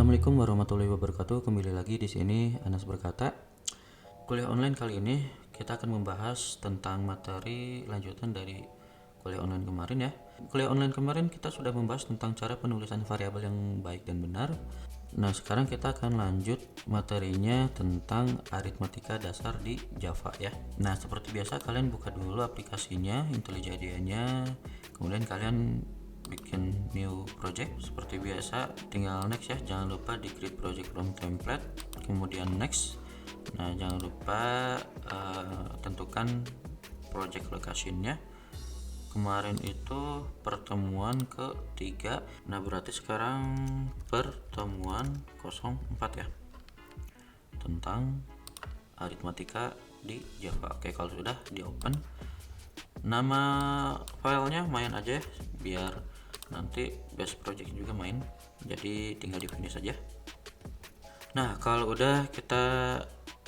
Assalamualaikum warahmatullahi wabarakatuh. Kembali lagi di sini Anas berkata. Kuliah online kali ini kita akan membahas tentang materi lanjutan dari kuliah online kemarin ya. Kuliah online kemarin kita sudah membahas tentang cara penulisan variabel yang baik dan benar. Nah, sekarang kita akan lanjut materinya tentang aritmatika dasar di Java ya. Nah, seperti biasa kalian buka dulu aplikasinya, IntelliJDea-nya, kemudian kalian bikin new project seperti biasa, tinggal next ya, jangan lupa di create project from template, kemudian next. Nah, jangan lupa tentukan project location-nya. Kemarin itu pertemuan ketiga, nah berarti sekarang pertemuan 04 ya, tentang aritmatika di Java. Oke, kalau sudah di open, nama filenya main aja ya, biar nanti base project juga main, jadi tinggal di finish aja. Nah, kalau udah kita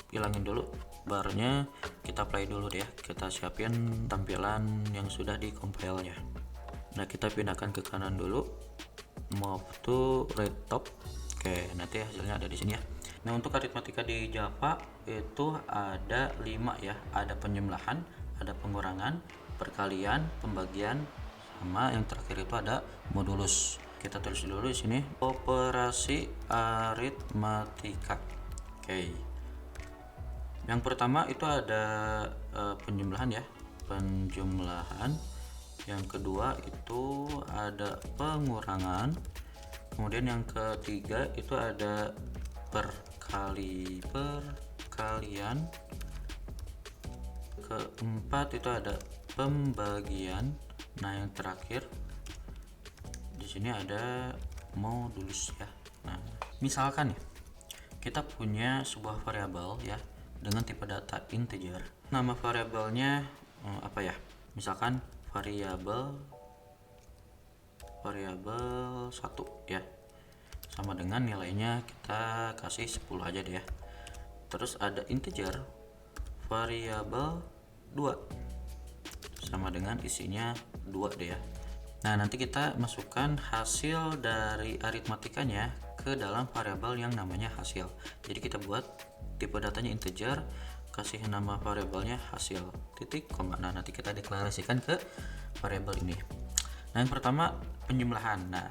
hilangin dulu barnya, kita play dulu deh ya, kita siapin tampilan yang sudah di compile nya. Nah, kita pindahkan ke kanan dulu, move to right top. Oke, nanti hasilnya ada di sini ya. Nah, untuk aritmatika di Java itu ada 5 ya, ada penjumlahan, ada pengurangan, perkalian, pembagian, sama yang terakhir itu ada modulus. Kita tulis dulu di sini operasi aritmatika. Oke. Yang pertama itu ada penjumlahan ya, penjumlahan. Yang kedua itu ada pengurangan. Kemudian yang ketiga itu ada perkalian. Keempat itu ada pembagian. Nah, yang terakhir di sini ada modulus ya. Nah, misalkan ya, kita punya sebuah variabel ya dengan tipe data integer. Nama variabelnya apa ya? Misalkan variabel 1 ya. Sama dengan nilainya kita kasih 10 aja deh ya. Terus ada integer variabel 2. Sama dengan isinya 2 deh ya. Nah, nanti kita masukkan hasil dari aritmatikanya ke dalam variabel yang namanya hasil. Jadi kita buat tipe datanya integer, kasih nama variabelnya hasil, titik, koma. Nah, nanti kita deklarasikan ke variabel ini. Nah, yang pertama penjumlahan. Nah,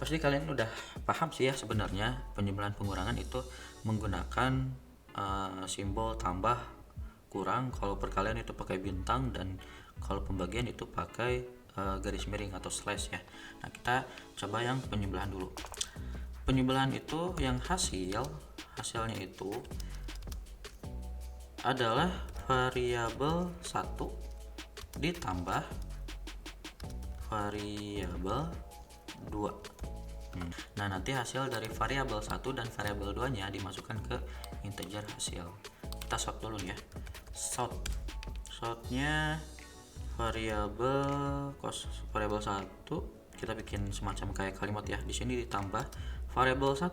pasti kalian udah paham sih ya sebenarnya penjumlahan pengurangan itu menggunakan simbol tambah kurang, kalau perkalian itu pakai bintang, dan kalau pembagian itu pakai garis miring atau slash ya. Nah, kita coba yang penjumlahan dulu. Penjumlahan itu yang hasilnya itu adalah variabel 1 ditambah variabel 2. Nah, nanti hasil dari variabel 1 dan variabel 2 nya dimasukkan ke integer hasil. Kita sort dulu ya. Sortnya variabel 1 kita bikin semacam kayak kalimat ya. Di sini ditambah variabel 1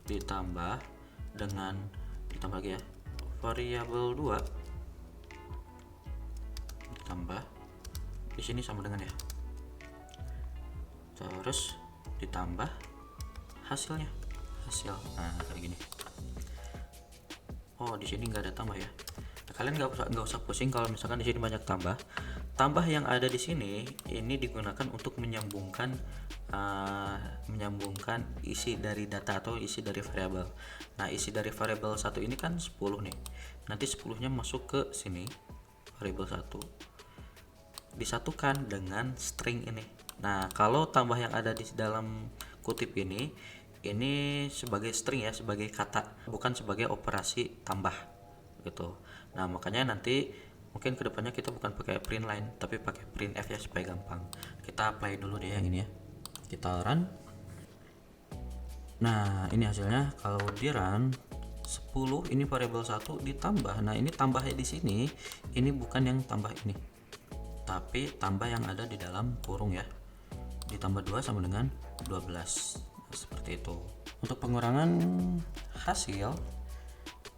ditambah lagi ya, variabel 2 ditambah di sini sama dengan ya. Terus ditambah hasil. Nah, kayak gini. Oh, di sini nggak ada tambah ya. Nah, kalian nggak usah pusing kalau misalkan di sini banyak tambah yang ada di sini. Ini digunakan untuk menyambungkan isi dari data atau isi dari variabel. Nah, isi dari variabel 1 ini kan 10 nih. Nanti 10-nya masuk ke sini, variabel 1 disatukan dengan string ini. Nah, kalau tambah yang ada di dalam kutip ini sebagai string ya, sebagai kata, bukan sebagai operasi tambah gitu. Nah, makanya nanti mungkin kedepannya kita bukan pakai print line tapi pakai printf ya, supaya gampang. Kita play dulu deh yang ini ya, kita run. Nah, ini hasilnya. Kalau di run 10, ini variabel 1 ditambah. Nah, ini tambahnya di sini, ini bukan yang tambah ini, tapi tambah yang ada di dalam kurung ya. Ditambah 2 sama dengan 12. Nah, seperti itu. Untuk pengurangan hasil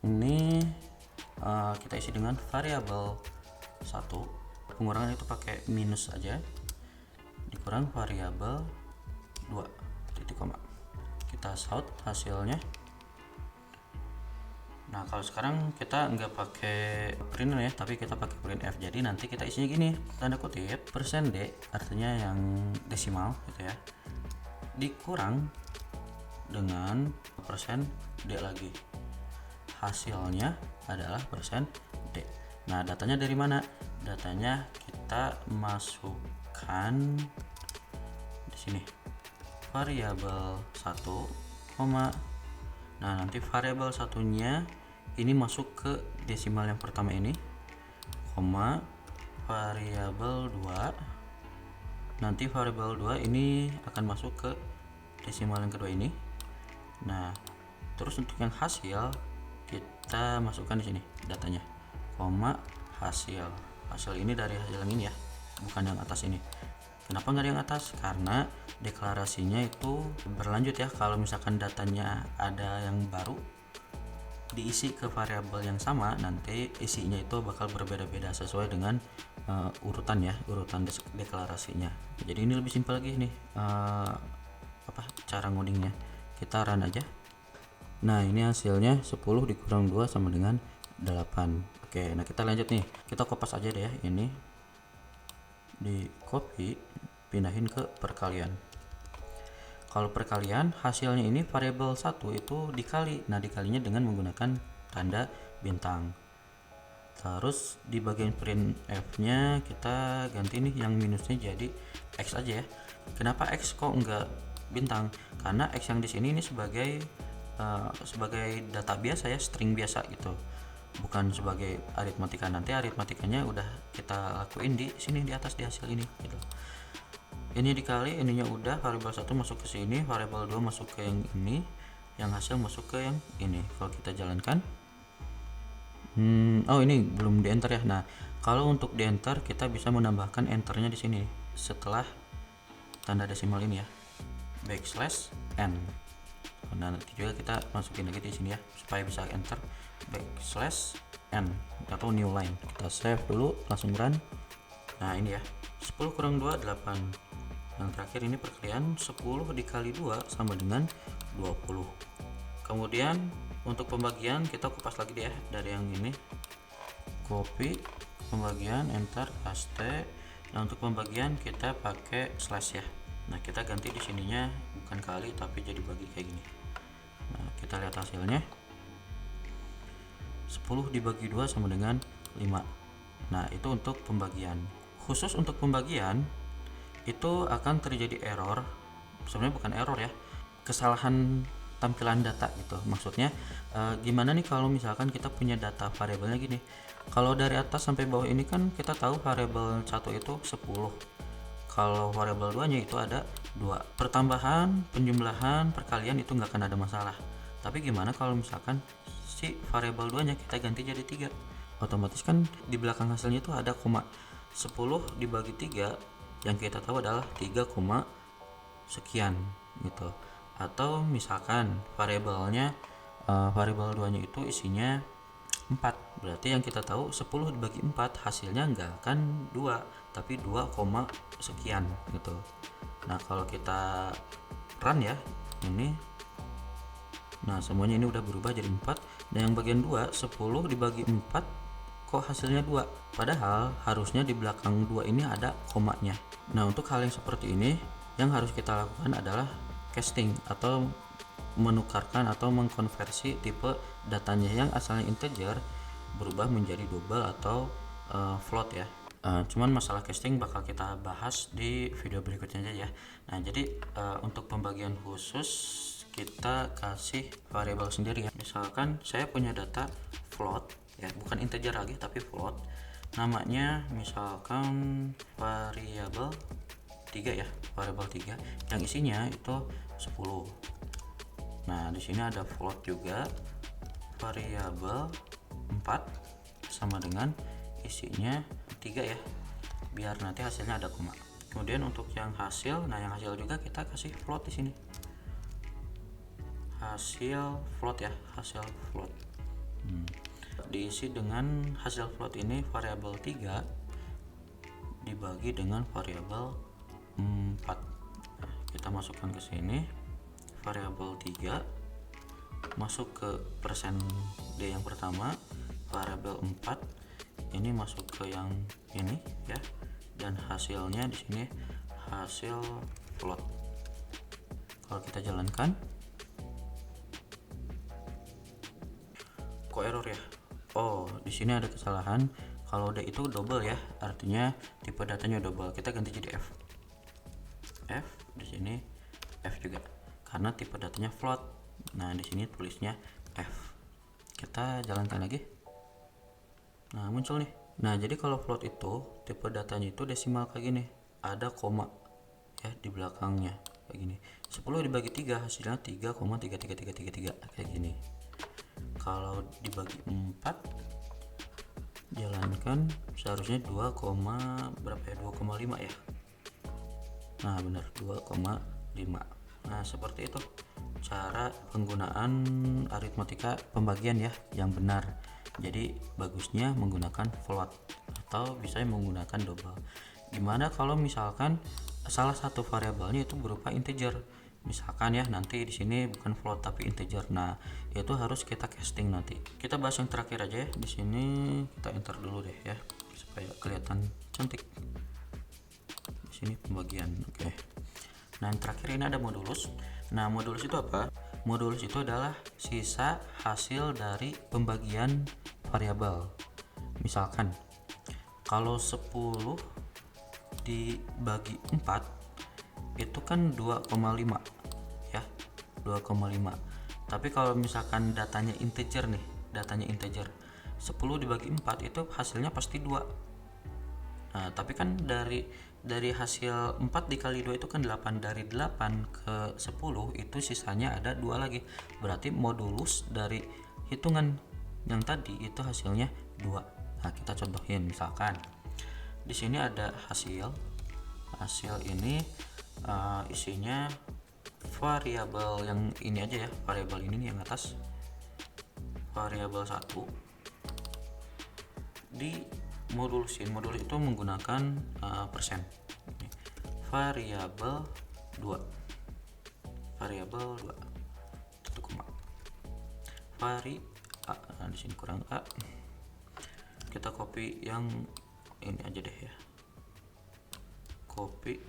ini kita isi dengan variabel 1. Pengurangan itu pakai minus aja, dikurang variabel 2 titik koma. kita sort hasilnya. Nah kalau sekarang kita nggak pakai printer ya, tapi kita pakai printf. Jadi nanti kita isinya gini, tanda kutip %d artinya yang desimal gitu ya, dikurang dengan %d lagi, hasilnya adalah %d. Nah datanya dari mana? Datanya kita masukkan di sini variabel 1, nah nanti variabel satunya ini masuk ke desimal yang pertama ini, variabel 2, nanti variabel 2 ini akan masuk ke desimal yang kedua ini. Nah terus untuk yang hasil kita masukkan di sini datanya, hasil ini dari hasil yang ini ya, bukan yang atas ini. Kenapa nggak ada yang atas? Karena deklarasinya itu berlanjut ya. Kalau misalkan datanya ada yang baru diisi ke variabel yang sama, nanti isinya itu bakal berbeda-beda sesuai dengan urutan ya, urutan deklarasinya. Jadi ini lebih simpel lagi nih, cara ngodingnya. Kita run aja. Nah ini hasilnya 10 dikurang 2 sama dengan 8. Oke, nah kita lanjut nih, kita kopas aja deh ya, ini di copy pindahin ke perkalian. Kalau perkalian hasilnya ini variabel 1 itu dikali. Nah dikalinya dengan menggunakan tanda bintang. Terus di bagian printf nya kita ganti nih yang minusnya jadi x aja ya. Kenapa x kok enggak bintang? Karena x yang di sini ini sebagai data biasa ya, string biasa gitu, bukan sebagai aritmatika. Nanti aritmatikanya udah kita lakuin di sini di atas di hasil ini gitu. Ini dikali ininya udah, variabel 1 masuk ke sini, variabel 2 masuk ke yang ini, yang hasil masuk ke yang ini. Kalau kita jalankan, oh ini belum di enter ya. Nah kalau untuk di enter kita bisa menambahkan enternya di sini setelah tanda desimal ini ya, \n. Nah nanti juga kita masukin lagi di sini ya supaya bisa enter, \n atau new line. Kita save dulu, langsung run. Nah ini ya, 10 kurang 2 8. Yang terakhir ini perkalian, 10 dikali 2 sama dengan 20. Kemudian untuk pembagian kita kupas lagi deh ya, dari yang ini copy pembagian, enter, paste. Nah untuk pembagian kita pakai slash ya. Nah kita ganti di sininya bukan kali tapi jadi bagi kayak gini. Nah kita lihat hasilnya, 10 dibagi 2 sama dengan 5. Nah itu untuk pembagian. Khusus untuk pembagian itu akan terjadi error, sebenarnya bukan error ya, kesalahan tampilan data gitu. Maksudnya gimana nih kalau misalkan kita punya data variabelnya gini, kalau dari atas sampai bawah ini kan kita tahu variabel 1 itu 10, kalau variabel 2 nya itu ada 2. Pertambahan, penjumlahan, perkalian itu nggak akan ada masalah. Tapi gimana kalau misalkan si variabel 2 nya kita ganti jadi 3, otomatis kan di belakang hasilnya itu ada koma. 10 dibagi 3 yang kita tahu adalah 3, sekian gitu. Atau misalkan variabelnya variabel 2 nya itu isinya 4, berarti yang kita tahu 10 dibagi 4 hasilnya nggak akan 2 tapi 2, sekian gitu. Nah kalau kita run ya ini, nah semuanya ini udah berubah jadi 4. Dan yang bagian 2, 10 dibagi 4 kok hasilnya 2, padahal harusnya di belakang 2 ini ada komanya. Nah untuk hal yang seperti ini yang harus kita lakukan adalah casting atau menukarkan atau mengkonversi tipe datanya yang asalnya integer berubah menjadi double atau float ya. Cuman masalah casting bakal kita bahas di video berikutnya aja ya. Nah jadi untuk pembagian khusus kita kasih variabel sendiri ya. Misalkan saya punya data float ya, bukan integer lagi tapi float, namanya misalkan variabel 3 ya, variabel 3 yang isinya itu 10. Nah di sini ada float juga, variabel 4 sama dengan isinya 3 ya, biar nanti hasilnya ada koma. Kemudian untuk yang hasil, nah yang hasil juga kita kasih float di sini, hasil float ya, hasil float. Diisi dengan hasil float ini variabel 3 dibagi dengan variabel 4. Kita masukkan ke sini variabel 3 masuk ke persen D yang pertama, variabel 4 ini masuk ke yang ini ya, dan hasilnya di sini hasil float. Kalau kita jalankan, kok error ya? Oh, di sini ada kesalahan. Kalau D itu double ya, artinya tipe datanya double. Kita ganti jadi F. F di sini F juga, karena tipe datanya float. Nah, di sini tulisnya F. Kita jalankan lagi. Nah, muncul nih. Nah, jadi kalau float itu tipe datanya itu desimal kayak gini, ada koma ya di belakangnya kayak gini. 10 dibagi 3 hasilnya 3,33333 kayak gini. Kalau dibagi 4 jalankan seharusnya 2, berapa ya? 2,5 ya. Nah, benar 2,5. Nah, seperti itu cara penggunaan aritmatika pembagian ya yang benar. Jadi bagusnya menggunakan float atau bisa menggunakan double. Gimana kalau misalkan salah satu variabelnya itu berupa integer? Misalkan ya nanti di sini bukan float tapi integer. Nah, itu harus kita casting nanti. Kita bahas yang terakhir aja ya. Di sini kita enter dulu deh ya supaya kelihatan cantik. Di sini pembagian. Oke. Nah, yang terakhir ini ada modulus. Nah, modulus itu apa? Modulus itu adalah sisa hasil dari pembagian variabel. Misalkan kalau 10 dibagi 4 itu kan 2,5 ya, 2,5. Tapi kalau misalkan datanya integer nih, datanya integer, 10 dibagi 4 itu hasilnya pasti 2. Nah, tapi kan dari hasil 4 dikali 2 itu kan 8. Dari 8 ke 10 itu sisanya ada 2 lagi. Berarti modulus dari hitungan yang tadi itu hasilnya 2. Nah, kita contohin misalkan di sini ada hasil ini isinya variabel yang ini aja ya, variabel ini yang atas, variabel 1 di modulus itu menggunakan persen. Variabel 2 1 koma vari A. Nah, di sini kurang A, kita copy yang ini aja deh ya, copy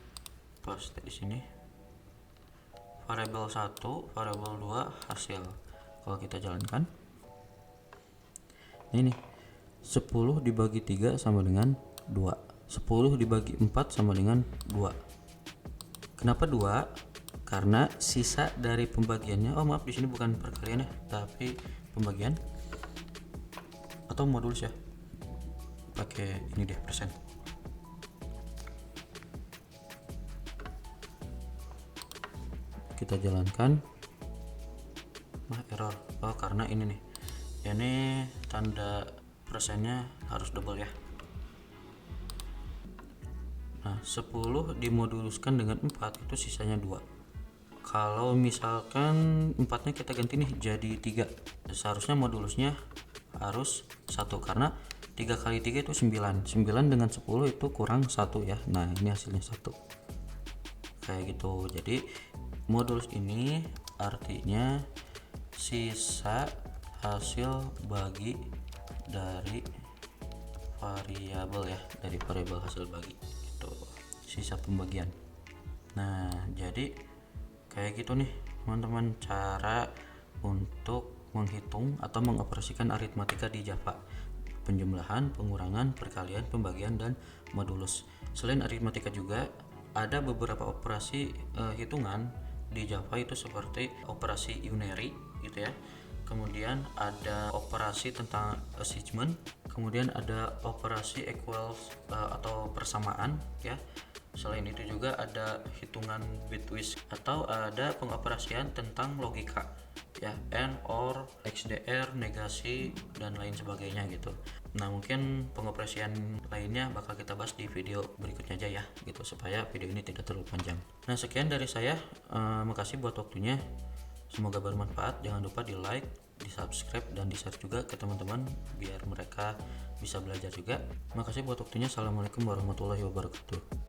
paste di sini, variabel 1 variabel 2 hasil. Kalau kita jalankan ini 10 dibagi 3 sama dengan 2, 10 dibagi 4 sama dengan 2. Kenapa 2? Karena sisa dari pembagiannya, oh maaf di sini bukan perkalian ya, tapi pembagian atau modulus ya, pakai ini deh, persen. Kita jalankan, error. Oh, karena ini nih, ini tanda persennya harus double ya. Nah, 10 dimoduluskan dengan 4 itu sisanya 2. Kalau misalkan 4-nya kita ganti nih jadi 3, seharusnya modulusnya harus 1 karena 3 kali 3 itu 9. 9 dengan 10 itu kurang 1 ya. Nah, ini hasilnya 1. Kayak gitu. Jadi modulus ini artinya sisa hasil bagi dari variabel ya, dari variabel hasil bagi itu sisa pembagian. Nah, jadi kayak gitu nih teman-teman cara untuk menghitung atau mengoperasikan aritmatika di Java, penjumlahan, pengurangan, perkalian, pembagian, dan modulus. Selain aritmatika juga ada beberapa operasi hitungan di Java itu seperti operasi unary gitu ya, kemudian ada operasi tentang assignment, kemudian ada operasi equals atau persamaan ya. Selain itu juga ada hitungan bitwise atau ada pengoperasian tentang logika ya, AND, OR, XDR, negasi, dan lain sebagainya gitu. Nah, mungkin pengoperasian lainnya bakal kita bahas di video berikutnya aja ya gitu, supaya video ini tidak terlalu panjang. Nah, sekian dari saya, makasih buat waktunya, semoga bermanfaat. Jangan lupa di like, di subscribe, dan di share juga ke teman-teman biar mereka bisa belajar juga. Makasih buat waktunya. Assalamualaikum warahmatullahi wabarakatuh.